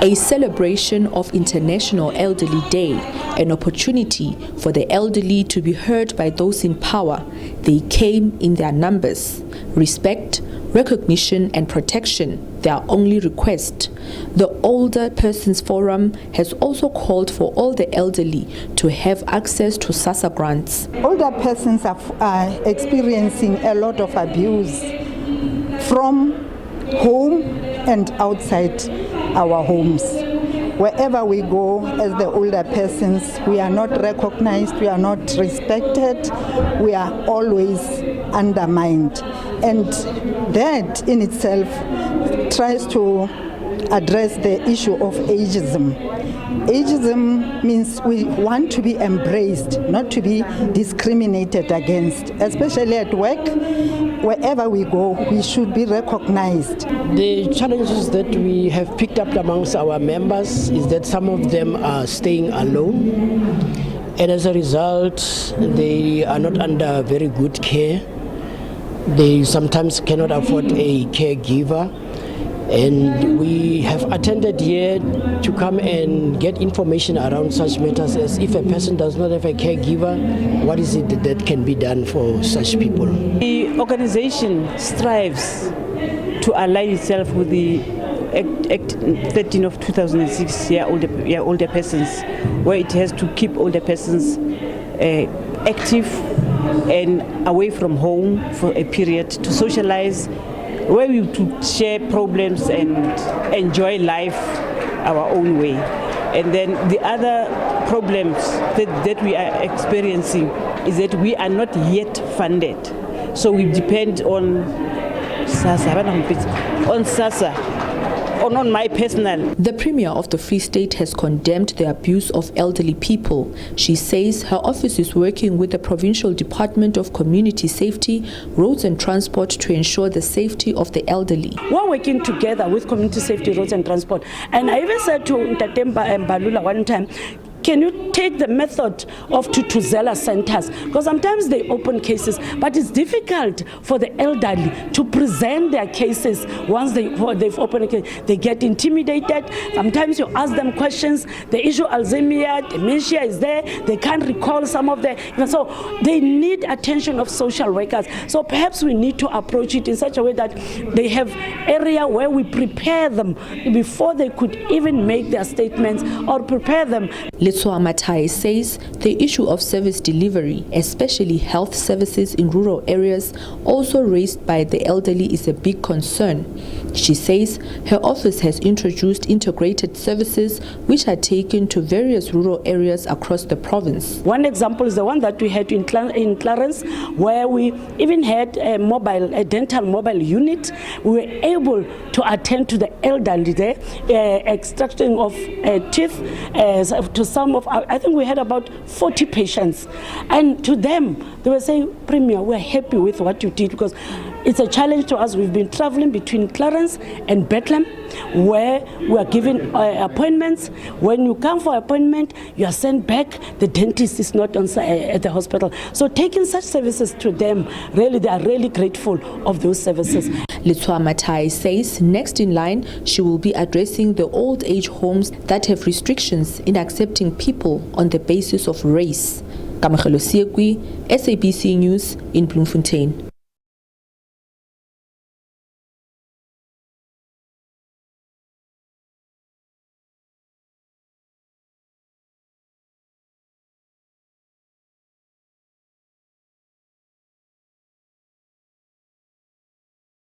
A celebration of International Elderly Day, an opportunity for the elderly to be heard by those in power. They came in their numbers. Respect, recognition and protection, their only request. The Older Persons Forum has also called for all the elderly to have access to SASSA grants. Older persons are experiencing a lot of abuse from home and outside our homes. Wherever we go as the older persons, we are not recognized, we are not respected, we are always undermined. And that in itself tries to address the issue of ageism. Ageism means we want to be embraced, not to be discriminated against, especially at work. Wherever we go, we should be recognized. The challenges that we have picked up amongst our members is that some of them are staying alone, and as a result, they are not under very good care. They sometimes cannot afford a caregiver. And we have attended here to come and get information around such matters as if a person does not have a caregiver, what is it that can be done for such people? The organization strives to align itself with the Act 13 of 2006, older persons, where it has to keep older persons active and away from home for a period to socialize, where we to share problems and enjoy life our own way. And then the other problems that we are experiencing is that we are not yet funded. So we depend on SASSA, on my personal. The Premier of the Free State has condemned the abuse of elderly people. She says her office is working with the Provincial Department of Community Safety, Roads and Transport to ensure the safety of the elderly. We're working together with Community Safety, Roads and Transport. And I even said to Ntatemba and Balula one time, can you take the method of Tutuzela centers? Because sometimes they open cases, but it's difficult for the elderly to present their cases once they've opened a case. They get intimidated. Sometimes you ask them questions. The issue Alzheimer's, dementia is there. They can't recall some of the... So they need attention of social workers. So perhaps we need to approach it in such a way that they have area where we prepare them before they could even make their statements or prepare them. Letsoa Matai says the issue of service delivery, especially health services in rural areas, also raised by the elderly, is a big concern. She says her office has introduced integrated services which are taken to various rural areas across the province. One example is the one that we had in Clarence, where we even had a dental mobile unit. We were able to attend to the elderly there, extracting of teeth to some of I think we had about 40 patients, and to them they were saying, Premier, we're happy with what you did, because it's a challenge to us. We've been traveling between Clarence and Bethlehem, where we are given appointments. When you come for appointment, you are sent back. The dentist is not on at the hospital. So taking such services to them, really, they are really grateful of those services. Letsoa Matai says next in line, she will be addressing the old age homes that have restrictions in accepting people on the basis of race. SABC News in Bloemfontein.